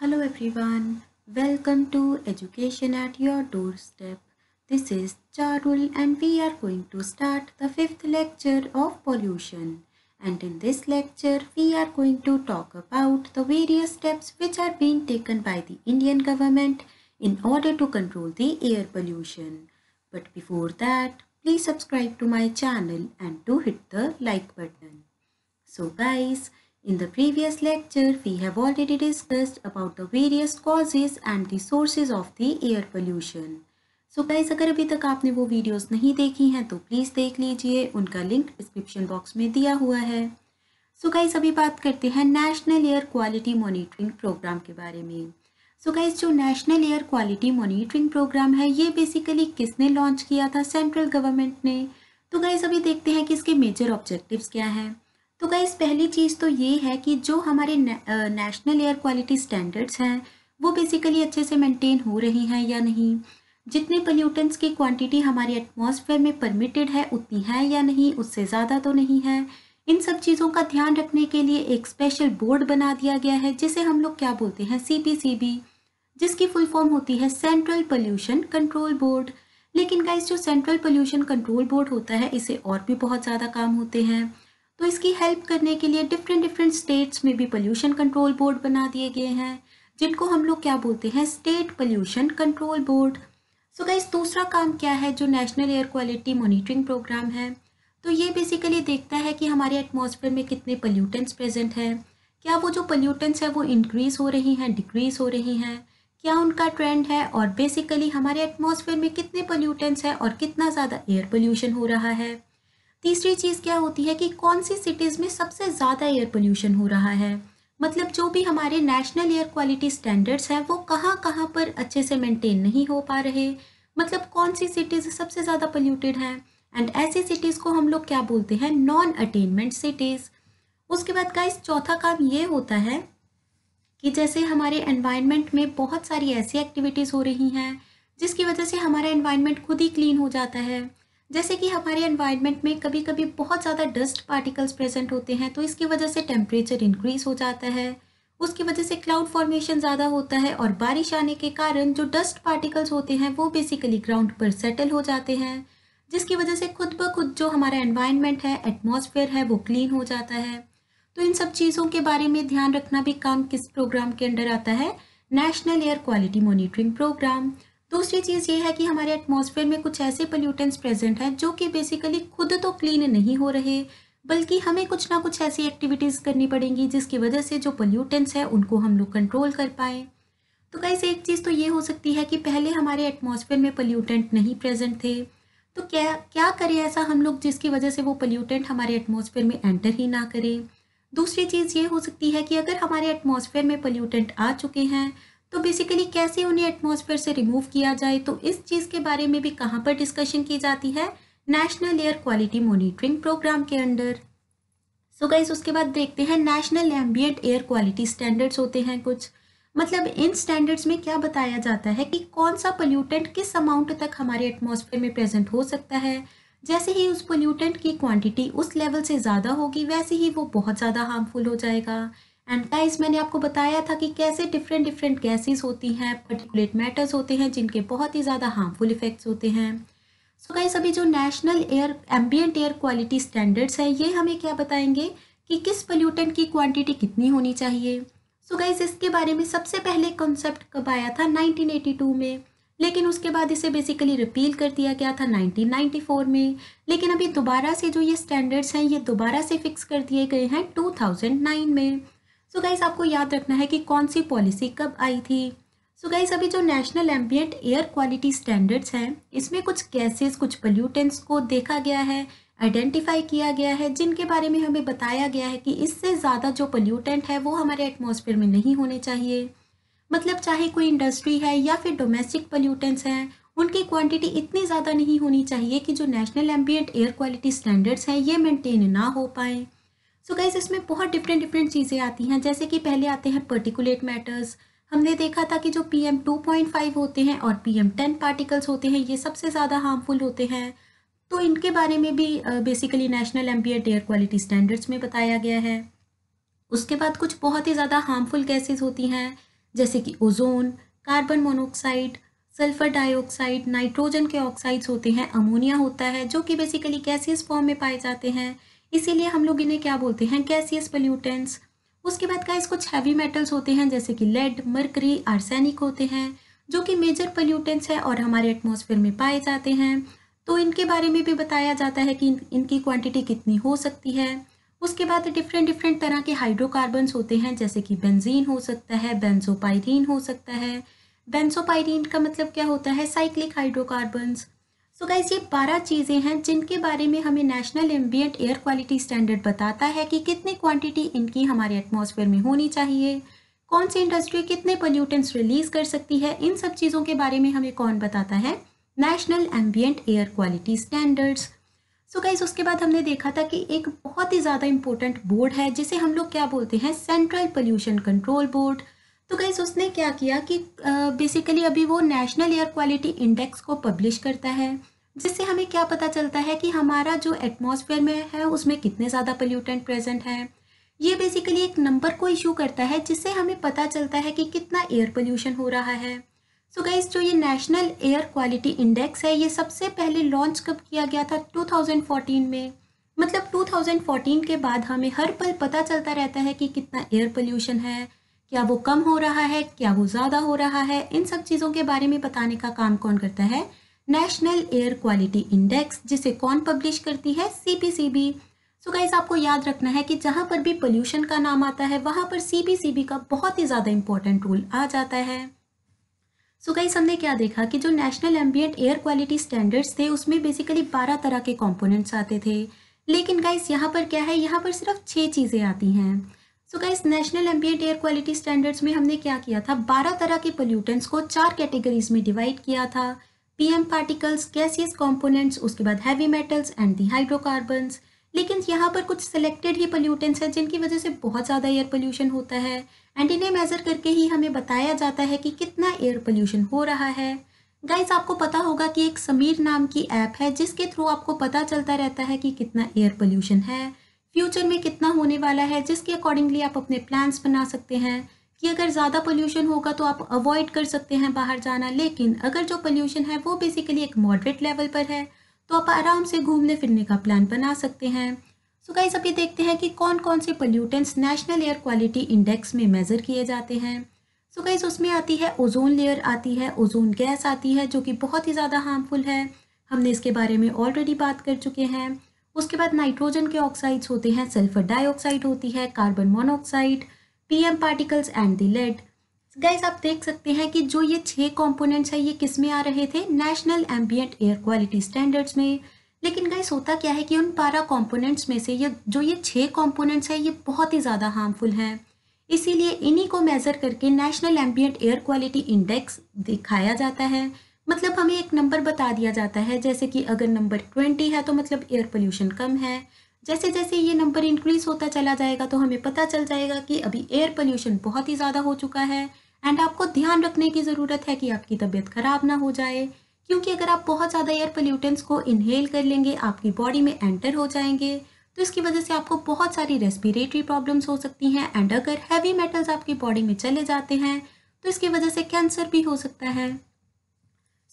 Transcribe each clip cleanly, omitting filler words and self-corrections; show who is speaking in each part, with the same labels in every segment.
Speaker 1: Hello everyone, welcome to Education at Your Doorstep. This is Charul and we are going to start the fifth lecture of pollution. And in this lecture, we are going to talk about the various steps which are being taken by the Indian government in order to control the air pollution. But before that, please subscribe to my channel and do hit the like button. So guys, in the previous lecture, we have already discussed about the various causes and the sources of the air pollution. So guys, अगर अभी तक आपने वो videos नहीं देखी हैं तो please देख लीजिए, उनका लिंक डिस्क्रिप्शन बॉक्स में दिया हुआ है। सो गाइस, अभी बात करते हैं national air quality monitoring programme के बारे में। सो गाइस, जो national air quality monitoring programme है ये बेसिकली किसने लॉन्च किया था? सेंट्रल गवर्नमेंट ने। तो गाइस, अभी देखते हैं कि इसके मेजर ऑब्जेक्टिव्स क्या हैं। तो गाइस, पहली चीज़ तो ये है कि जो हमारे नेशनल एयर क्वालिटी स्टैंडर्ड्स हैं वो बेसिकली अच्छे से मेंटेन हो रही हैं या नहीं, जितने पोल्यूटेंट्स की क्वांटिटी हमारे एटमॉस्फेयर में परमिटेड है उतनी है या नहीं, उससे ज़्यादा तो नहीं है। इन सब चीज़ों का ध्यान रखने के लिए एक स्पेशल बोर्ड बना दिया गया है जिसे हम लोग क्या बोलते हैं, CPCB, जिसकी फुल फॉर्म होती है सेंट्रल पोल्यूशन कंट्रोल बोर्ड। लेकिन गाइस, जो सेंट्रल पोल्यूशन कंट्रोल बोर्ड होता है इसे और भी बहुत ज़्यादा काम होते हैं, तो इसकी हेल्प करने के लिए डिफरेंट स्टेट्स में भी पोल्यूशन कंट्रोल बोर्ड बना दिए गए हैं जिनको हम लोग क्या बोलते हैं, state pollution control board. So guys, दूसरा काम क्या है जो national air quality monitoring programme है, तो ये बेसिकली देखता है कि हमारे एटमॉस्फेयर में कितने पोल्यूटेंट्स प्रेजेंट हैं, क्या वो जो पोल्यूटेंट्स है वो इंक्रीज हो रही हैं, डिक्रीज हो रही हैं, क्या उनका ट्रेंड है, और बेसिकली हमारे एटमॉस्फेयर में कितने पोल्यूटेंट्स हैं और कितना ज़्यादा एयर पोल्यूशन हो रहा है। तीसरी चीज़ क्या होती है कि कौन सी सिटीज़ में सबसे ज़्यादा एयर पोल्यूशन हो रहा है, मतलब जो भी हमारे नेशनल एयर क्वालिटी स्टैंडर्ड्स हैं वो कहाँ कहाँ पर अच्छे से मेंटेन नहीं हो पा रहे, मतलब कौन सी सिटीज़ सबसे ज़्यादा पोल्यूटेड हैं। एंड ऐसी सिटीज़ को हम लोग क्या बोलते हैं, नॉन अटेनमेंट सिटीज़। उसके बाद गाइस, चौथा काम ये होता है कि जैसे हमारे एनवायरनमेंट में बहुत सारी ऐसी एक्टिविटीज़ हो रही हैं जिसकी वजह से हमारा एनवायरनमेंट खुद ही क्लीन हो जाता है। जैसे कि हमारे एनवायरनमेंट में कभी कभी बहुत ज़्यादा डस्ट पार्टिकल्स प्रेजेंट होते हैं, तो इसकी वजह से टेम्परेचर इंक्रीज हो जाता है, उसकी वजह से क्लाउड फॉर्मेशन ज़्यादा होता है और बारिश आने के कारण जो डस्ट पार्टिकल्स होते हैं वो बेसिकली ग्राउंड पर सेटल हो जाते हैं, जिसकी वजह से खुद ब खुद जो हमारा एनवायरनमेंट है, एटमॉस्फेयर है, वो क्लीन हो जाता है। तो इन सब चीज़ों के बारे में ध्यान रखना भी काम किस प्रोग्राम के अंडर आता है, national air quality monitoring programme. दूसरी चीज़ ये है कि हमारे एटमॉस्फेयर में कुछ ऐसे पोल्यूटेंट्स प्रेजेंट हैं जो कि बेसिकली खुद तो क्लीन नहीं हो रहे, बल्कि हमें कुछ ना कुछ ऐसी एक्टिविटीज़ करनी पड़ेंगी जिसकी वजह से जो पोल्यूटेंट्स हैं उनको हम लोग कंट्रोल कर पाएँ। तो गाइस, एक चीज़ तो ये हो सकती है कि पहले हमारे एटमॉस्फेयर में पोल्यूटेंट नहीं प्रेजेंट थे, तो क्या क्या करें ऐसा हम लोग जिसकी वजह से वो पोल्यूटेंट हमारे एटमॉस्फेयर में एंटर ही ना करें। दूसरी चीज़ ये हो सकती है कि अगर हमारे एटमॉस्फेयर में पोल्यूटेंट आ चुके हैं तो बेसिकली कैसे उन्हें एटमॉस्फेयर से रिमूव किया जाए, तो इस चीज़ के बारे में भी कहाँ पर डिस्कशन की जाती है, national air quality monitoring programme के अंडर। सो गाइस, उसके बाद देखते हैं national ambient air quality standards होते हैं कुछ, मतलब इन स्टैंडर्ड्स में क्या बताया जाता है कि कौन सा पोल्यूटेंट किस अमाउंट तक हमारे एटमॉस्फेयर में प्रेजेंट हो सकता है। जैसे ही उस पोल्यूटेंट की क्वांटिटी उस लेवल से ज़्यादा होगी वैसे ही वो बहुत ज़्यादा हार्मफुल हो जाएगा। एंड गाइस, मैंने आपको बताया था कि कैसे डिफरेंट गैसेस होती हैं, पर्टिकुलेट मैटर्स होते हैं जिनके बहुत ही ज़्यादा हार्मफुल इफेक्ट्स होते हैं। सो गाइस, अभी जो national air ambient air quality standards है ये हमें क्या बताएंगे कि किस पोल्यूटेंट की क्वांटिटी कितनी होनी चाहिए। सो गाइस, इसके बारे में सबसे पहले कॉन्सेप्ट कब आया था, 1982 में, लेकिन उसके बाद इसे बेसिकली रिपील कर दिया गया था 1994 में। लेकिन अभी दोबारा से जो ये स्टैंडर्ड्स हैं ये दोबारा से फिक्स कर दिए गए हैं 2009 में। सो गाइस, आपको याद रखना है कि कौन सी पॉलिसी कब आई थी। सो गाइस, अभी जो national ambient air quality standards हैं इसमें कुछ गैसेस, कुछ पोल्यूटेंट्स को देखा गया है, आइडेंटिफाई किया गया है, जिनके बारे में हमें बताया गया है कि इससे ज़्यादा जो पोल्यूटेंट है वो हमारे एटमॉस्फेयर में नहीं होने चाहिए। मतलब चाहे कोई इंडस्ट्री है या फिर डोमेस्टिक पोल्यूटेंट्स हैं, उनकी क्वांटिटी इतनी ज़्यादा नहीं होनी चाहिए कि जो national ambient air quality standards हैं ये मेंटेन ना हो पाए। सो गाइस, इसमें बहुत डिफरेंट चीज़ें आती हैं, जैसे कि पहले आते हैं पर्टिकुलेट मैटर्स। हमने देखा था कि जो PM 2.5 होते हैं और PM 10 पार्टिकल्स होते हैं ये सबसे ज़्यादा हार्मफुल होते हैं, तो इनके बारे में भी basically national ambient air quality standards में बताया गया है। उसके बाद कुछ बहुत ही ज़्यादा हार्मफुल गैसेस होती हैं जैसे कि ozone, carbon monoxide, sulphur dioxide, nitrogen के ऑक्साइड्स होते हैं, अमोनिया होता है जो कि बेसिकली गैसियस फॉर्म में पाए जाते हैं, इसीलिए हम लोग इन्हें क्या बोलते हैं, गैसियस पोल्यूटेंट्स। उसके बाद गाइस कुछ हैवी मेटल्स होते हैं जैसे कि लेड, मरकरी, आर्सेनिक होते हैं जो कि मेजर पोल्यूटेंट्स है और हमारे एटमॉस्फेयर में पाए जाते हैं। तो इनके बारे में भी बताया जाता है कि इनकी क्वांटिटी कितनी हो सकती है। उसके बाद डिफरेंट डिफरेंट तरह के हाइड्रोकार्बन्स होते हैं जैसे कि बेंजीन हो सकता है, बेंजोपाइरीन हो सकता है। बेंजोपाइरीन का मतलब क्या होता है, साइक्लिक हाइड्रोकार्बन्स। सो गाइस ये 12 चीज़ें हैं जिनके बारे में हमें national ambient air quality standard बताता है कि कितनी क्वांटिटी इनकी हमारे एटमॉस्फेयर में होनी चाहिए, कौन सी इंडस्ट्री कितने पोल्यूटेंट्स रिलीज कर सकती है। इन सब चीज़ों के बारे में हमें कौन बताता है, national ambient air quality standards. सो गाइस उसके बाद हमने देखा था कि एक बहुत ही ज़्यादा इंपॉर्टेंट बोर्ड है जिसे हम लोग क्या बोलते हैं, सेंट्रल पोल्यूशन कंट्रोल बोर्ड। तो गाइस उसने क्या किया कि बेसिकली अभी वो नेशनल एयर क्वालिटी इंडेक्स को पब्लिश करता है, जिससे हमें क्या पता चलता है कि हमारा जो एटमॉस्फेयर में है उसमें कितने ज़्यादा पोल्यूटेंट प्रेजेंट है। ये बेसिकली एक नंबर को इशू करता है जिससे हमें पता चलता है कि कितना एयर पोल्यूशन हो रहा है। सो गाइस जो ये नेशनल एयर क्वालिटी इंडेक्स है ये सबसे पहले लॉन्च कब किया गया था, 2014 में। मतलब 2014 के बाद हमें हर पल पता चलता रहता है कि कितना एयर पोल्यूशन है, क्या वो कम हो रहा है, क्या वो ज़्यादा हो रहा है। इन सब चीज़ों के बारे में बताने का काम कौन करता है, नेशनल एयर क्वालिटी इंडेक्स, जिसे कौन पब्लिश करती है, सीपीसीबी। सो गाइस आपको याद रखना है कि जहाँ पर भी पोल्यूशन का नाम आता है वहाँ पर सीपीसीबी का बहुत ही ज़्यादा इंपॉर्टेंट रोल आ जाता है। सो गाइस हमने क्या देखा कि जो national ambient air quality standards थे उसमें बेसिकली 12 तरह के कंपोनेंट्स आते थे, लेकिन गाइस यहाँ पर क्या है, यहाँ पर सिर्फ 6 चीज़ें आती हैं। So guys national ambient air quality standards में हमने क्या किया था, 12 तरह के पोल्यूटेंट्स को 4 कैटेगरीज में डिवाइड किया था, पीएम पार्टिकल्स, गैसियस कंपोनेंट्स, उसके बाद heavy metals and the hydrocarbons. लेकिन यहाँ पर कुछ सिलेक्टेड ही पोल्यूटेंट्स हैं जिनकी वजह से बहुत ज़्यादा एयर पोल्यूशन होता है एंड इन्हें मेजर करके ही हमें बताया जाता है कि कितना एयर पोल्यूशन हो रहा है। गाइस आपको पता होगा कि एक समीर नाम की ऐप है जिसके थ्रू आपको पता चलता रहता है कि कितना एयर पोल्यूशन है, फ्यूचर में कितना होने वाला है, जिसके अकॉर्डिंगली आप अपने प्लान्स बना सकते हैं कि अगर ज़्यादा पोल्यूशन होगा तो आप अवॉइड कर सकते हैं बाहर जाना, लेकिन अगर जो पोल्यूशन है वो बेसिकली एक मॉडरेट लेवल पर है तो आप आराम से घूमने फिरने का प्लान बना सकते हैं। सो गाइस अभी देखते हैं कि कौन कौन से pollutants national air quality index में मेज़र किए जाते हैं। सो गाइस उसमें आती है ओजोन लेयर, आती है ओजोन गैस आती है जो कि बहुत ही ज़्यादा हार्मफुल है, हमने इसके बारे में ऑलरेडी बात कर चुके हैं। उसके बाद नाइट्रोजन के ऑक्साइड्स होते हैं, सल्फर डाइऑक्साइड होती है, carbon monoxide, PM particles and the lead. Guys आप देख सकते हैं कि जो ये 6 कंपोनेंट्स है ये किस में आ रहे थे, national ambient air quality standards में। लेकिन गाइस होता क्या है कि उन 12 कंपोनेंट्स में से ये 6 कंपोनेंट्स है ये बहुत ही ज़्यादा हार्मफुल हैं, इसीलिए इन्हीं को मेज़र करके national ambient air quality index दिखाया जाता है। मतलब हमें एक नंबर बता दिया जाता है, जैसे कि अगर नंबर 20 है तो मतलब एयर पोल्यूशन कम है। जैसे जैसे ये नंबर इंक्रीज होता चला जाएगा तो हमें पता चल जाएगा कि अभी एयर पोल्यूशन बहुत ही ज़्यादा हो चुका है एंड आपको ध्यान रखने की ज़रूरत है कि आपकी तबीयत ख़राब ना हो जाए, क्योंकि अगर आप बहुत ज़्यादा एयर पोल्यूटेंट्स को इनहेल कर लेंगे, आपकी बॉडी में एंटर हो जाएंगे, तो इसकी वजह से आपको बहुत सारी रेस्पिरेटरी प्रॉब्लम्स हो सकती हैं एंड अगर हैवी मेटल्स आपकी बॉडी में चले जाते हैं तो इसकी वजह से कैंसर भी हो सकता है।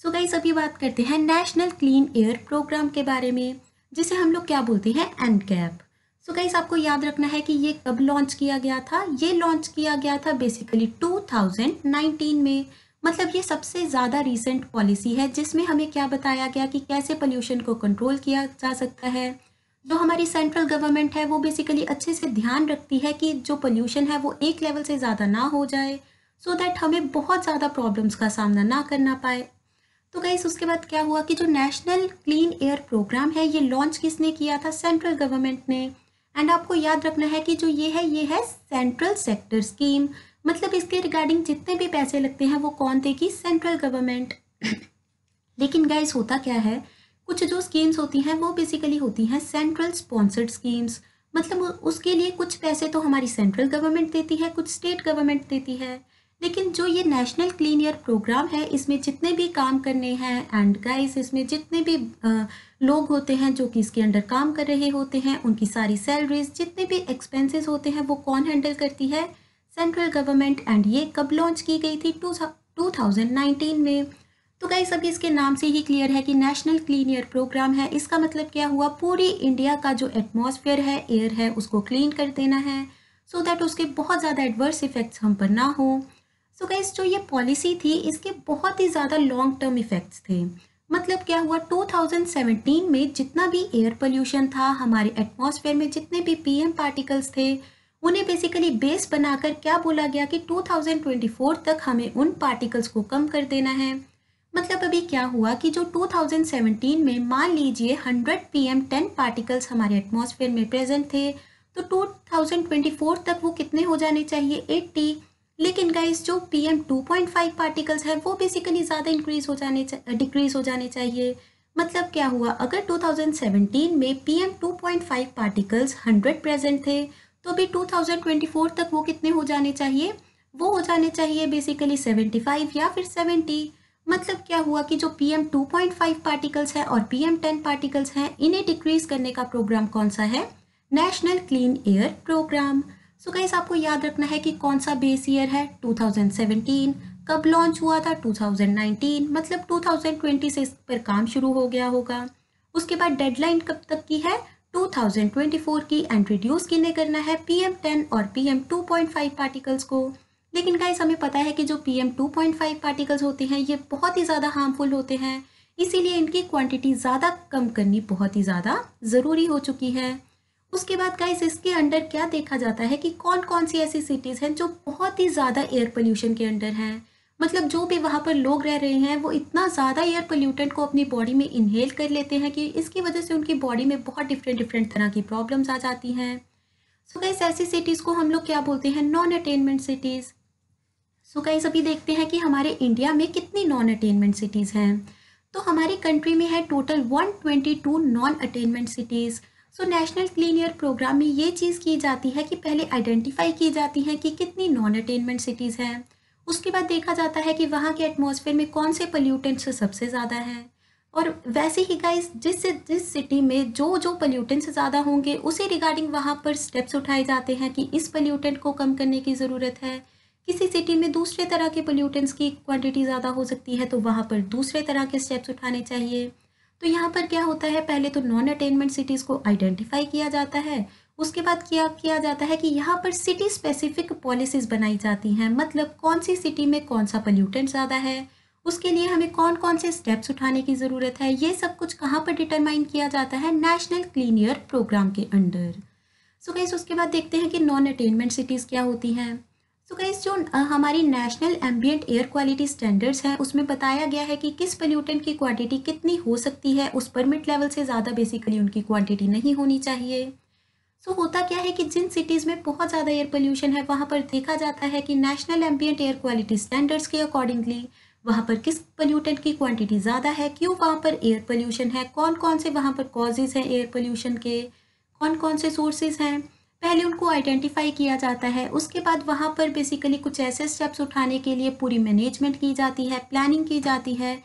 Speaker 1: सो गाइस अभी बात करते हैं नेशनल क्लीन एयर प्रोग्राम के बारे में, जिसे हम लोग क्या बोलते हैं, एनकैप। सो गाइस आपको याद रखना है कि ये कब लॉन्च किया गया था, ये लॉन्च किया गया था बेसिकली 2019 में। मतलब ये सबसे ज़्यादा रीसेंट पॉलिसी है जिसमें हमें क्या बताया गया कि कैसे पोल्यूशन को कंट्रोल किया जा सकता है। जो हमारी सेंट्रल गवर्नमेंट है वो बेसिकली अच्छे से ध्यान रखती है कि जो पोल्यूशन है वो एक लेवल से ज़्यादा ना हो जाए, सो दैट हमें बहुत ज़्यादा प्रॉब्लम्स का सामना ना करना पाए। तो गाइस उसके बाद क्या हुआ कि जो नेशनल क्लीन एयर प्रोग्राम है ये लॉन्च किसने किया था, सेंट्रल गवर्नमेंट ने। एंड आपको याद रखना है कि जो ये है सेंट्रल सेक्टर स्कीम, मतलब इसके रिगार्डिंग जितने भी पैसे लगते हैं वो कौन देगी, सेंट्रल गवर्नमेंट। लेकिन गाइस होता क्या है, कुछ जो स्कीम्स होती हैं वो बेसिकली होती हैं सेंट्रल स्पॉन्सर्ड स्कीम्स, मतलब उसके लिए कुछ पैसे तो हमारी सेंट्रल गवर्नमेंट देती है, कुछ स्टेट गवर्नमेंट देती है। लेकिन जो ये नेशनल क्लीन एयर प्रोग्राम है इसमें जितने भी काम करने हैं एंड गाइस इसमें जितने भी लोग होते हैं जो कि इसके अंडर काम कर रहे होते हैं, उनकी सारी सैलरीज, जितने भी एक्सपेंसेस होते हैं वो कौन हैंडल करती है, सेंट्रल गवर्नमेंट, एंड ये कब लॉन्च की गई थी? 2019 में। तो गाइस अभी इसके नाम से ही क्लियर है कि नेशनल क्लीन एयर प्रोग्राम है। इसका मतलब क्या हुआ? पूरी इंडिया का जो एटमॉस्फेयर है, एयर है, उसको क्लीन कर देना है, सो दैट उसके बहुत ज़्यादा एडवर्स इफेक्ट्स हम पर ना हो। सो गाइस जो ये पॉलिसी थी, इसके बहुत ही ज़्यादा लॉन्ग टर्म इफेक्ट्स थे। मतलब क्या हुआ? 2017 में जितना भी एयर पोल्यूशन था, हमारे एटमॉस्फेयर में जितने भी पीएम पार्टिकल्स थे, उन्हें बेसिकली बेस बनाकर क्या बोला गया कि 2024 तक हमें उन पार्टिकल्स को कम कर देना है। मतलब अभी क्या हुआ कि जो 2017 में मान लीजिए 100 पीएम 10 पार्टिकल्स हमारे एटमॉस्फेयर में प्रेजेंट थे, तो 2024 तक वो कितने हो जाने चाहिए? 80। लेकिन गाइस जो पीएम 2.5 पार्टिकल्स है वो बेसिकली ज़्यादा डिक्रीज हो जाने चाहिए। मतलब क्या हुआ? अगर 2017 में पीएम 2.5 पार्टिकल्स 100 प्रेजेंट थे, तो अभी 2024 तक वो कितने हो जाने चाहिए? वो हो जाने चाहिए बेसिकली 75 या फिर 70। मतलब क्या हुआ कि जो पीएम 2.5 पार्टिकल्स है और पीएम 10 पार्टिकल्स हैं, इन्हें डिक्रीज करने का प्रोग्राम कौन सा है? National clean air programme. So guys आपको याद रखना है कि कौन सा बेस ईयर है? 2017। कब लॉन्च हुआ था? 2019। मतलब 2020 से इस पर काम शुरू हो गया होगा। उसके बाद डेडलाइन कब तक की है? 2024 की। एंड रिड्यूस किन्हें करना है? पीएम 10 और पीएम 2.5 पार्टिकल्स को। लेकिन गाइस हमें पता है कि जो पीएम 2.5 पार्टिकल्स होते हैं, ये बहुत ही ज़्यादा हार्मफुल होते हैं, इसीलिए इनकी क्वांटिटी ज़्यादा कम करनी बहुत ही ज़्यादा ज़रूरी हो चुकी है। उसके बाद गाइस इसके अंडर क्या देखा जाता है कि कौन कौन सी ऐसी सिटीज़ हैं जो बहुत ही ज़्यादा एयर पोल्यूशन के अंडर हैं। मतलब जो भी वहाँ पर लोग रह रहे हैं, वो इतना ज़्यादा एयर पोल्यूटेंट को अपनी बॉडी में इनहेल कर लेते हैं कि इसकी वजह से उनकी बॉडी में बहुत डिफरेंट डिफरेंट तरह की प्रॉब्लम्स आ जाती हैं। सो गाइस ऐसी सिटीज़ को हम लोग क्या बोलते हैं? Non attainment cities. So guys अभी देखते हैं कि हमारे इंडिया में कितनी नॉन अटेनमेंट सिटीज़ हैं। तो हमारी कंट्री में है total 122 non attainment cities. So national clean air programme में ये चीज़ की जाती है कि पहले आइडेंटिफाई की जाती है कि कितनी नॉन अटेनमेंट सिटीज़ हैं। उसके बाद देखा जाता है कि वहाँ के एटमॉस्फेयर में कौन से पोल्यूटेंट्स सबसे ज़्यादा हैं। और वैसे ही गाइस जिस सिटी में जो जो पोल्यूटेंट्स ज़्यादा होंगे, उसी रिगार्डिंग वहाँ पर स्टेप्स उठाए जाते हैं कि इस पोल्यूटेंट को कम करने की ज़रूरत है। किसी सिटी में दूसरे तरह के पोल्यूटेंट्स की क्वांटिटी ज़्यादा हो सकती है, तो वहाँ पर दूसरे तरह के स्टेप्स उठाने चाहिए। तो यहाँ पर क्या होता है? पहले तो नॉन अटेनमेंट सिटीज़ को आइडेंटिफाई किया जाता है। उसके बाद क्या किया जाता है कि यहाँ पर सिटी स्पेसिफिक पॉलिसीज़ बनाई जाती हैं। मतलब कौन सी सिटी में कौन सा पोल्यूटेंट ज़्यादा है, उसके लिए हमें कौन कौन से स्टेप्स उठाने की ज़रूरत है, ये सब कुछ कहाँ पर डिटरमाइन किया जाता है? नेशनल क्लीन एयर प्रोग्राम के अंडर। सो गाइस उसके बाद देखते हैं कि नॉन अटेनमेंट सिटीज़ क्या होती हैं। सो गाइस जो हमारी national ambient air quality standards हैं, उसमें बताया गया है कि किस पोल्यूटेंट की क्वांटिटी कितनी हो सकती है। उस परमिट लेवल से ज़्यादा बेसिकली उनकी क्वांटिटी नहीं होनी चाहिए। सो होता क्या है कि जिन सिटीज़ में बहुत ज़्यादा एयर पोल्यूशन है, वहाँ पर देखा जाता है कि national ambient air quality standards के अकॉर्डिंगली वहाँ पर किस पोल्यूटेंट की क्वांटिटी ज़्यादा है, क्यों वहाँ पर एयर पोल्यूशन है, कौन कौन से वहाँ पर कॉजेज़ हैं एयर पोल्यूशन के, कौन कौन से सोर्सेज हैं, पहले उनको आइडेंटिफाई किया जाता है। उसके बाद वहाँ पर बेसिकली कुछ ऐसे स्टेप्स उठाने के लिए पूरी मैनेजमेंट की जाती है, प्लानिंग की जाती है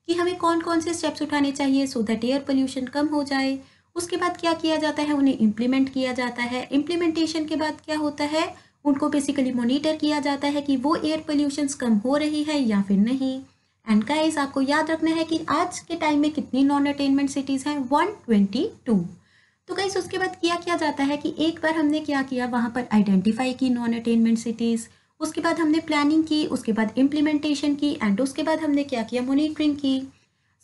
Speaker 1: कि हमें कौन कौन से स्टेप्स उठाने चाहिए सो दैट एयर पोल्यूशन कम हो जाए। उसके बाद क्या किया जाता है? उन्हें इम्प्लीमेंट किया जाता है। इम्प्लीमेंटेशन के बाद क्या होता है? उनको बेसिकली मॉनिटर किया जाता है कि वो एयर पोल्यूशंस कम हो रही है या फिर नहीं। एंड गाइस आपको याद रखना है कि आज के टाइम में कितनी नॉन अटेनमेंट सिटीज़ हैं? 122। तो गाइस उसके बाद किया क्या जाता है कि एक बार हमने क्या किया, वहाँ पर आइडेंटिफाई की नॉन अटेनमेंट सिटीज़, उसके बाद हमने प्लानिंग की, उसके बाद इम्प्लीमेंटेशन की, एंड उसके बाद हमने क्या किया? मॉनिटरिंग की।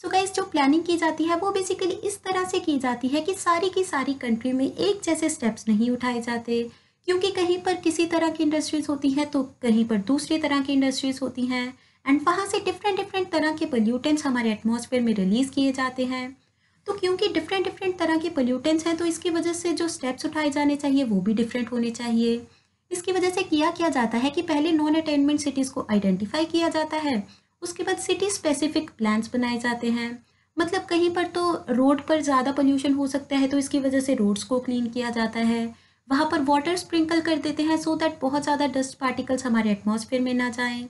Speaker 1: सो गाइस जो प्लानिंग की जाती है वो बेसिकली इस तरह से की जाती है कि सारी की सारी कंट्री में एक जैसे स्टेप्स नहीं उठाए जाते, क्योंकि कहीं पर किसी तरह की इंडस्ट्रीज होती हैं तो कहीं पर दूसरी तरह की इंडस्ट्रीज होती हैं, एंड वहाँ से डिफरेंट डिफरेंट तरह के पोल्यूटेंट्स हमारे एटमॉस्फेयर में रिलीज़ किए जाते हैं। तो क्योंकि डिफरेंट डिफरेंट तरह के पोल्यूटेंट्स हैं, तो इसकी वजह से जो स्टेप्स उठाए जाने चाहिए वो भी डिफरेंट होने चाहिए। इसकी वजह से किया क्या जाता है कि पहले नॉन अटेनमेंट सिटीज़ को आइडेंटिफाई किया जाता है, उसके बाद सिटी स्पेसिफिक प्लान्स बनाए जाते हैं। मतलब कहीं पर तो रोड पर ज़्यादा पोल्यूशन हो सकता है, तो इसकी वजह से रोड्स को क्लीन किया जाता है। वहाँ पर वाटर स्प्रिंकल कर देते हैं सो दैट बहुत ज़्यादा डस्ट पार्टिकल्स हमारे एटमॉस्फेयर में ना जाएं।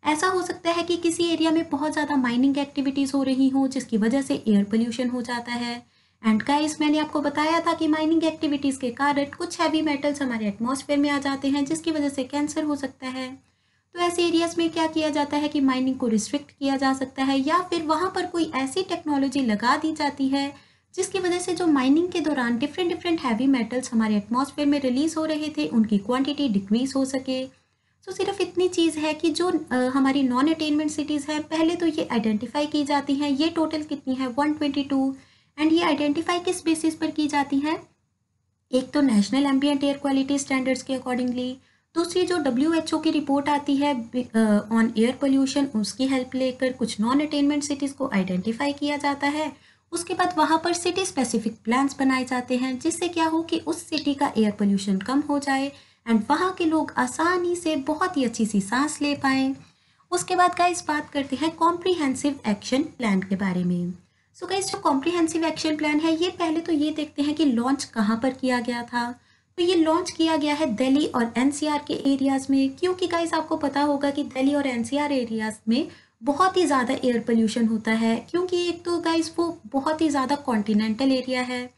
Speaker 1: ऐसा हो सकता है कि किसी एरिया में बहुत ज़्यादा माइनिंग एक्टिविटीज़ हो रही हों, जिसकी वजह से एयर पोल्यूशन हो जाता है। एंड गाइस मैंने आपको बताया था कि माइनिंग एक्टिविटीज़ के कारण कुछ हैवी मेटल्स हमारे एटमॉस्फेयर में आ जाते हैं जिसकी वजह से कैंसर हो सकता है। तो ऐसे एरियाज में क्या किया जाता है कि माइनिंग को रिस्ट्रिक्ट किया जा सकता है या फिर वहाँ पर कोई ऐसी टेक्नोलॉजी लगा दी जाती है जिसकी वजह से जो माइनिंग के दौरान डिफरेंट डिफरेंट हैवी मेटल्स हमारे एटमॉस्फेयर में रिलीज हो रहे थे उनकी क्वांटिटी डिक्रीज हो सके। सो सिर्फ इतनी चीज़ है कि जो हमारी नॉन अटेनमेंट सिटीज़ हैं पहले तो ये आइडेंटिफाई की जाती हैं, ये टोटल कितनी है 122। एंड ये आइडेंटिफाई किस बेसिस पर की जाती हैं, एक तो national ambient air quality standards के अकॉर्डिंगली, दूसरी जो WHO की रिपोर्ट आती है ऑन एयर पोल्यूशन उसकी हेल्प लेकर कुछ नॉन अटेनमेंट सिटीज़ को आइडेंटिफाई किया जाता है। उसके बाद वहाँ पर सिटी स्पेसिफिक प्लान्स बनाए जाते हैं जिससे क्या हो कि उस सिटी का एयर पोल्यूशन कम हो जाए एंड वहाँ के लोग आसानी से बहुत ही अच्छी सी सांस ले पाएँ। उसके बाद गाइस बात करते हैं कॉम्प्रिहेंसिव एक्शन प्लान के बारे में। सो गाइस जो कॉम्प्रिहेंसिव एक्शन प्लान है ये पहले तो ये देखते हैं कि लॉन्च कहाँ पर किया गया था। तो ये लॉन्च किया गया है दिल्ली और NCR के एरियाज़ में, क्योंकि गाइस आपको पता होगा कि दिल्ली और NCR एरियाज़ में बहुत ही ज़्यादा एयर पोल्यूशन होता है, क्योंकि एक तो गाइस वो बहुत ही ज़्यादा कॉन्टिनेंटल एरिया है,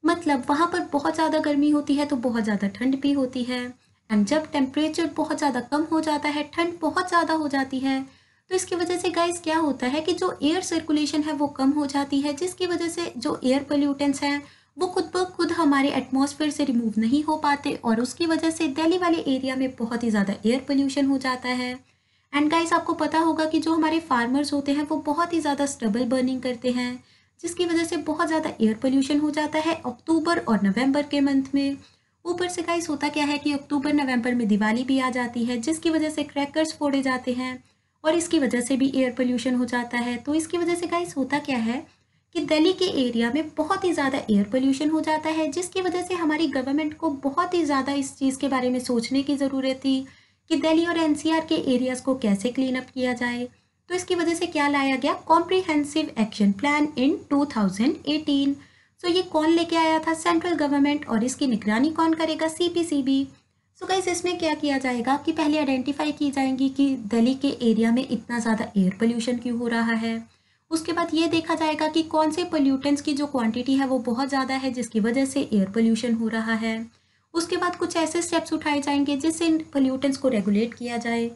Speaker 1: मतलब वहाँ पर बहुत ज़्यादा गर्मी होती है तो बहुत ज़्यादा ठंड भी होती है। एंड जब टेम्परेचर बहुत ज़्यादा कम हो जाता है ठंड बहुत ज़्यादा हो जाती है, तो इसकी वजह से गाइस क्या होता है कि जो एयर सर्कुलेशन है वो कम हो जाती है जिसकी वजह से जो एयर पोल्यूटेंट्स हैं वो खुद ब खुद हमारे एटमॉस्फेयर से रिमूव नहीं हो पाते और उसकी वजह से दिल्ली वाले एरिया में बहुत ही ज़्यादा एयर पोल्यूशन हो जाता है। एंड गाइस आपको पता होगा कि जो हमारे फार्मर्स होते हैं वो बहुत ही ज़्यादा स्टबल बर्निंग करते हैं जिसकी वजह से बहुत ज़्यादा एयर पोल्यूशन हो जाता है अक्टूबर और नवंबर के मंथ में। ऊपर से गाइस होता क्या है कि अक्टूबर नवंबर में दिवाली भी आ जाती है जिसकी वजह से क्रैकर्स फोड़े जाते हैं और इसकी वजह से भी एयर पोल्यूशन हो जाता है। तो इसकी वजह से गाइस होता क्या है कि दिल्ली के एरिया में बहुत ही ज़्यादा एयर पोल्यूशन हो जाता है जिसकी वजह से हमारी गवर्नमेंट को बहुत ही ज़्यादा इस चीज़ के बारे में सोचने की ज़रूरत थी कि दिल्ली और NCR के एरियाज़ को कैसे क्लीन अप किया जाए। तो इसकी वजह से क्या लाया गया, कॉम्प्रिहेंसिव एक्शन प्लान इन 2018। सो ये कौन लेके आया था, सेंट्रल गवर्नमेंट, और इसकी निगरानी कौन करेगा, CPCB। सो गाइस इसमें क्या किया जाएगा कि पहले आइडेंटिफाई की जाएंगी कि दिल्ली के एरिया में इतना ज़्यादा एयर पोल्यूशन क्यों हो रहा है। उसके बाद ये देखा जाएगा कि कौन से पोल्यूटेंट्स की जो क्वांटिटी है वो बहुत ज़्यादा है जिसकी वजह से एयर पोल्यूशन हो रहा है। उसके बाद कुछ ऐसे स्टेप्स उठाए जाएंगे जिससे इन पोल्यूटेंट्स को रेगुलेट किया जाए।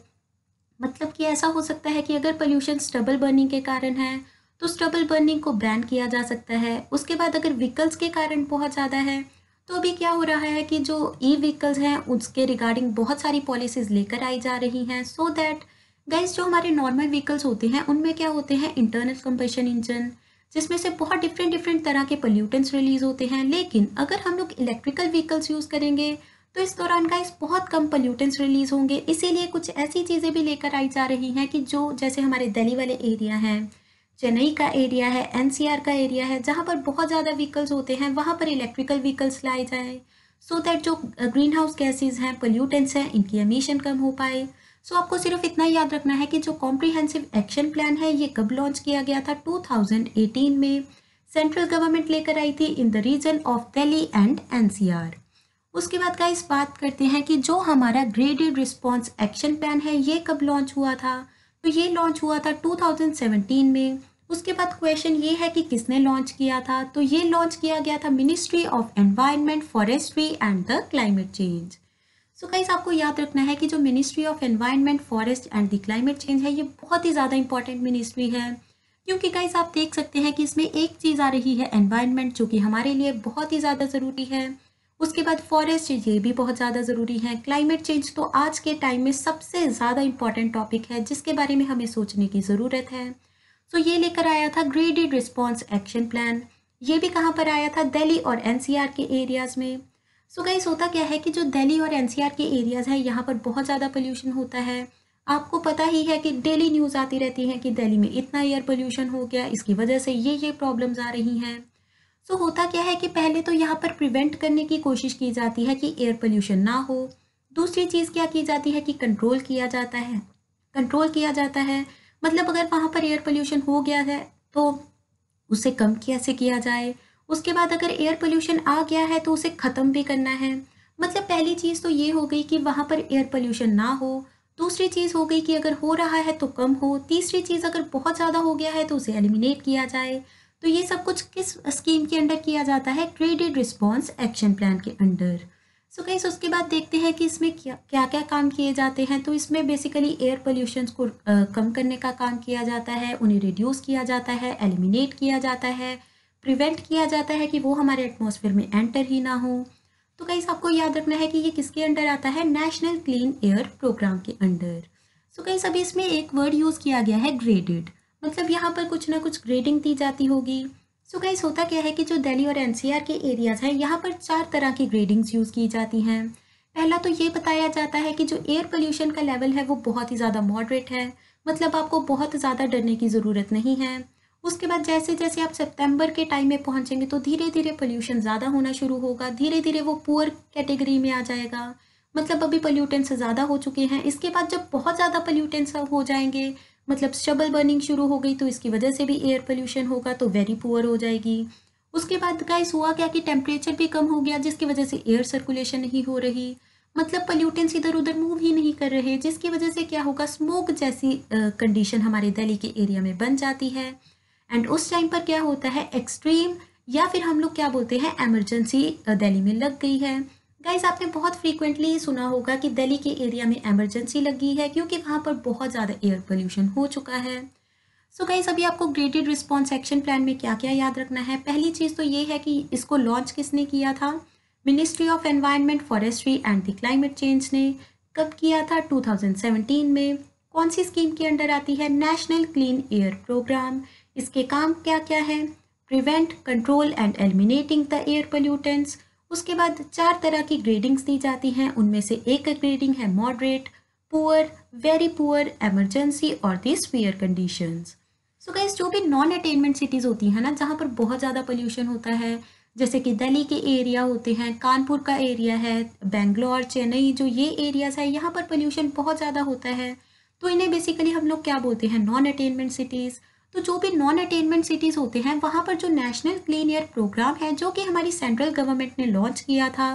Speaker 1: मतलब कि ऐसा हो सकता है कि अगर पोल्यूशन स्टबल बर्निंग के कारण है तो स्टबल बर्निंग को बैन किया जा सकता है। उसके बाद अगर व्हीकल्स के कारण बहुत ज़्यादा है तो अभी क्या हो रहा है कि जो व्हीकल्स हैं उसके रिगार्डिंग बहुत सारी पॉलिसीज़ लेकर आई जा रही हैं सो दैट गाइस जो हमारे नॉर्मल व्हीकल्स होते हैं उनमें क्या होते हैं इंटरनल कंबशन इंजन जिसमें से बहुत डिफरेंट डिफरेंट तरह के पोल्यूटेंट्स रिलीज होते हैं। लेकिन अगर हम लोग इलेक्ट्रिकल व्हीकल्स यूज़ करेंगे तो इस दौरान गाइस बहुत कम पोल्यूटेंट्स रिलीज होंगे। इसीलिए कुछ ऐसी चीज़ें भी लेकर आई जा रही हैं कि जो जैसे हमारे दिल्ली वाले एरिया हैं, चेन्नई का एरिया है, NCR का एरिया है, जहाँ पर बहुत ज़्यादा व्हीकल्स होते हैं वहाँ पर इलेक्ट्रिकल व्हीकल्स लाए जाए सो दैट जो ग्रीन हाउस गैसेज हैं, पोल्यूटेंट्स हैं, इनकी एमिशन कम हो पाए। सो आपको सिर्फ इतना याद रखना है कि जो कॉम्प्रिहेंसिव एक्शन प्लान है ये कब लॉन्च किया गया था, 2018 में सेंट्रल गवर्नमेंट लेकर आई थी in the region of Delhi and NCR। उसके बाद का इस बात करते हैं कि जो हमारा ग्रेडेड रिस्पॉन्स एक्शन प्लान है ये कब लॉन्च हुआ था। तो ये लॉन्च हुआ था 2017 में। उसके बाद क्वेश्चन ये है कि किसने लॉन्च किया था, तो ये लॉन्च किया गया था ministry of environment, forestry and the climate change. So guys आपको याद रखना है कि जो ministry of environment, forest and the climate change है ये बहुत ही ज़्यादा इंपॉर्टेंट मिनिस्ट्री है, क्योंकि गाइस आप देख सकते हैं कि इसमें एक चीज़ आ रही है एनवायरनमेंट जो कि हमारे लिए बहुत ही ज़्यादा ज़रूरी है। उसके बाद फॉरेस्ट ये भी बहुत ज़्यादा ज़रूरी है। क्लाइमेट चेंज तो आज के टाइम में सबसे ज़्यादा इंपॉर्टेंट टॉपिक है जिसके बारे में हमें सोचने की ज़रूरत है। सो ये लेकर आया था ग्रेडेड रिस्पॉन्स एक्शन प्लान। ये भी कहाँ पर आया था, दिल्ली और NCR के एरियाज़ में। सो गाइस होता क्या है कि जो दिल्ली और NCR के एरियाज़ हैं यहाँ पर बहुत ज़्यादा पोल्यूशन होता है। आपको पता ही है कि डेली न्यूज़ आती रहती है कि दिल्ली में इतना एयर पोल्यूशन हो गया, इसकी वजह से ये प्रॉब्लम्स आ रही हैं। सो होता क्या है कि पहले तो यहाँ पर प्रिवेंट करने की कोशिश की जाती है कि एयर पोल्यूशन ना हो। दूसरी चीज़ क्या की जाती है कि कंट्रोल किया जाता है। कंट्रोल किया जाता है मतलब अगर वहाँ पर एयर पोल्यूशन हो गया है तो उसे कम कैसे किया जाए। उसके बाद अगर एयर पोल्यूशन आ गया है तो उसे ख़त्म भी करना है। मतलब पहली चीज़ तो ये हो गई कि वहाँ पर एयर पोल्यूशन ना हो। दूसरी चीज़ हो गई कि अगर हो रहा है तो कम हो। तीसरी चीज़ अगर बहुत ज़्यादा हो गया है तो उसे एलिमिनेट किया जाए। तो ये सब कुछ किस स्कीम के अंडर किया जाता है? ग्रेडेड रिस्पॉन्स एक्शन प्लान के अंडर। सो गाइस उसके बाद देखते हैं कि इसमें क्या क्या काम किए जाते हैं। तो इसमें बेसिकली एयर पोल्यूशन को कम करने का काम किया जाता है, उन्हें रिड्यूस किया जाता है, एलिमिनेट किया जाता है, प्रिवेंट किया जाता है कि वो हमारे एटमॉस्फेयर में एंटर ही ना हो। तो गाइस आपको याद रखना है कि ये किसके अंडर आता है? नेशनल क्लीन एयर प्रोग्राम के अंडर। सो गाइस अभी इसमें एक वर्ड यूज़ किया गया है ग्रेडेड, मतलब यहाँ पर कुछ ना कुछ ग्रेडिंग दी जाती होगी। सो गाइस होता क्या है कि जो दिल्ली और एनसीआर के एरियाज़ हैं यहाँ पर 4 तरह की ग्रेडिंग्स यूज़ की जाती हैं। पहला तो ये बताया जाता है कि जो एयर पोल्यूशन का लेवल है वो बहुत ही ज़्यादा मॉडरेट है, मतलब आपको बहुत ज़्यादा डरने की ज़रूरत नहीं है। उसके बाद जैसे जैसे आप सितंबर के टाइम में पहुँचेंगे तो धीरे धीरे पोल्यूशन ज़्यादा होना शुरू होगा, धीरे धीरे वो पुअर कैटेगरी में आ जाएगा, मतलब अभी पोल्यूटेंट्स ज़्यादा हो चुके हैं। इसके बाद जब बहुत ज़्यादा पोल्यूटेंट्स हो जाएंगे, मतलब स्टबल बर्निंग शुरू हो गई, तो इसकी वजह से भी एयर पोल्यूशन होगा, तो वेरी पुअर हो जाएगी। उसके बाद गाइस हुआ क्या कि टेम्परेचर भी कम हो गया, जिसकी वजह से एयर सर्कुलेशन नहीं हो रही, मतलब पोल्यूटेंट्स इधर उधर मूव ही नहीं कर रहे, जिसकी वजह से क्या होगा, स्मोक जैसी कंडीशन हमारे दिल्ली के एरिया में बन जाती है। एंड उस टाइम पर क्या होता है, एक्सट्रीम या फिर हम लोग क्या बोलते हैं, एमरजेंसी दिल्ली में लग गई है। गाइस आपने बहुत फ्रीक्वेंटली सुना होगा कि दिल्ली के एरिया में एमरजेंसी लगी है क्योंकि वहाँ पर बहुत ज़्यादा एयर पोल्यूशन हो चुका है। सो गाइस अभी आपको ग्रेडेड रिस्पॉन्स एक्शन प्लान में क्या क्या याद रखना है। पहली चीज़ तो ये है कि इसको लॉन्च किसने किया था? Ministry of environment, forestry and the climate change ने। कब किया था? 2017 में। कौन सी स्कीम के अंडर आती है? National clean air programme. इसके काम क्या क्या है? Prevent, control and eliminating the air pollutants. उसके बाद 4 तरह की ग्रेडिंग्स दी जाती हैं, उनमें से एक ग्रेडिंग है moderate, poor, very poor, emergency और दी सीवियर कंडीशंस। सो गाइस जो भी नॉन अटेनमेंट सिटीज़ होती हैं ना, जहाँ पर बहुत ज़्यादा पोल्यूशन होता है, जैसे कि दिल्ली के एरिया होते हैं, कानपुर का एरिया है, बेंगलोर, चेन्नई, जो ये एरियाज़ है यहाँ पर पोल्यूशन बहुत ज़्यादा होता है, तो इन्हें बेसिकली हम लोग क्या बोलते हैं? Non attainment cities. तो जो भी नॉन अटेनमेंट सिटीज़ होते हैं वहाँ पर जो नेशनल क्लीन एयर प्रोग्राम है, जो कि हमारी सेंट्रल गवर्नमेंट ने लॉन्च किया था,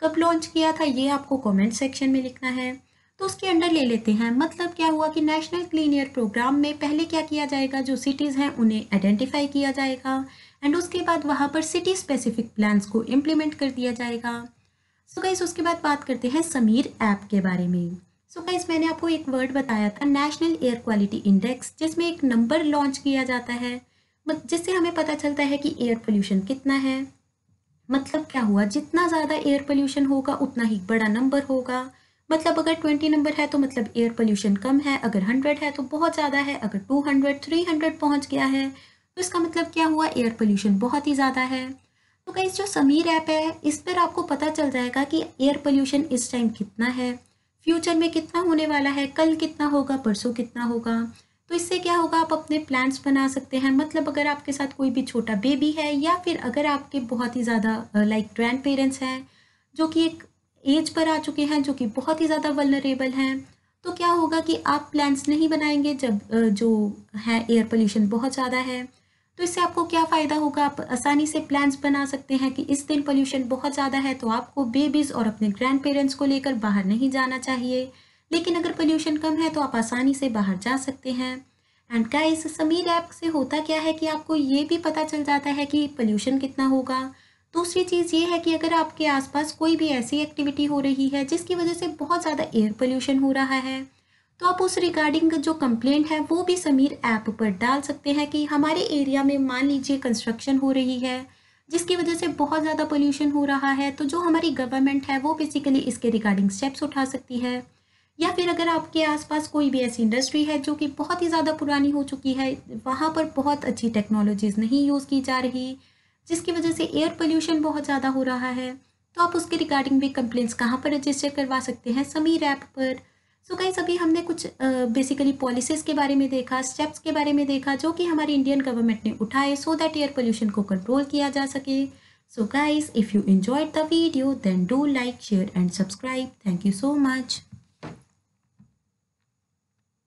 Speaker 1: कब लॉन्च किया था ये आपको कमेंट सेक्शन में लिखना है। तो उसके अंडर ले लेते हैं, मतलब क्या हुआ कि नेशनल क्लीन एयर प्रोग्राम में पहले क्या किया जाएगा, जो सिटीज़ हैं उन्हें आइडेंटिफाई किया जाएगा एंड उसके बाद वहाँ पर सिटी स्पेसिफिक प्लान्स को इम्प्लीमेंट कर दिया जाएगा। सो गाइस उसके बाद बात करते हैं समीर ऐप के बारे में। सो गाइस मैंने आपको एक वर्ड बताया था, नेशनल एयर क्वालिटी इंडेक्स, जिसमें एक नंबर लॉन्च किया जाता है, जिससे हमें पता चलता है कि एयर पोल्यूशन कितना है। मतलब क्या हुआ, जितना ज़्यादा एयर पोल्यूशन होगा उतना ही बड़ा नंबर होगा, मतलब अगर 20 नंबर है तो मतलब एयर पोल्यूशन कम है, अगर 100 है तो बहुत ज़्यादा है, अगर 200 300 पहुँच गया है तो इसका मतलब क्या हुआ, एयर पोल्यूशन बहुत ही ज़्यादा है। तो गाइस जो समीर ऐप है इस पर आपको पता चल जाएगा कि एयर पोल्यूशन इस टाइम कितना है, फ्यूचर में कितना होने वाला है, कल कितना होगा, परसों कितना होगा। तो इससे क्या होगा, आप अपने प्लान्स बना सकते हैं, मतलब अगर आपके साथ कोई भी छोटा बेबी है या फिर अगर आपके बहुत ही ज़्यादा लाइक ग्रैंड पेरेंट्स हैं जो कि एक एज पर आ चुके हैं, जो कि बहुत ही ज़्यादा वल्नरेबल हैं, तो क्या होगा कि आप प्लान्स नहीं बनाएंगे जब जो है एयर पोल्यूशन बहुत ज़्यादा है। तो इससे आपको क्या फ़ायदा होगा, आप आसानी से प्लान्स बना सकते हैं कि इस दिन पोल्यूशन बहुत ज़्यादा है तो आपको बेबीज़ और अपने ग्रैंड पेरेंट्स को लेकर बाहर नहीं जाना चाहिए, लेकिन अगर पोल्यूशन कम है तो आप आसानी से बाहर जा सकते हैं। एंड गाइस समीर ऐप से होता क्या है कि आपको ये भी पता चल जाता है कि पोल्यूशन कितना होगा। दूसरी चीज़ ये है कि अगर आपके आसपास कोई भी ऐसी एक्टिविटी हो रही है जिसकी वजह से बहुत ज़्यादा एयर पोल्यूशन हो रहा है, तो आप उस रिगार्डिंग जो कंप्लेंट है वो भी समीर ऐप पर डाल सकते हैं कि हमारे एरिया में मान लीजिए कंस्ट्रक्शन हो रही है जिसकी वजह से बहुत ज़्यादा पोल्यूशन हो रहा है, तो जो हमारी गवर्नमेंट है वो बेसिकली इसके रिगार्डिंग स्टेप्स उठा सकती है। या फिर अगर आपके आसपास कोई भी ऐसी इंडस्ट्री है जो कि बहुत ही ज़्यादा पुरानी हो चुकी है, वहाँ पर बहुत अच्छी टेक्नोलॉजीज़ नहीं यूज़ की जा रही, जिसकी वजह से एयर पोल्यूशन बहुत ज़्यादा हो रहा है, तो आप उसके रिगार्डिंग भी कंप्लेंट्स कहाँ पर रजिस्टर करवा सकते हैं, समीर ऐप पर। सो गाइस अभी हमने कुछ बेसिकली पॉलिसीज़ के बारे में देखा, स्टेप्स के बारे में देखा जो कि हमारी इंडियन गवर्नमेंट ने उठाए सो दैट एयर पोल्यूशन को कंट्रोल किया जा सके। So guys if you enjoyed the video then do like, share and subscribe. Thank you so much.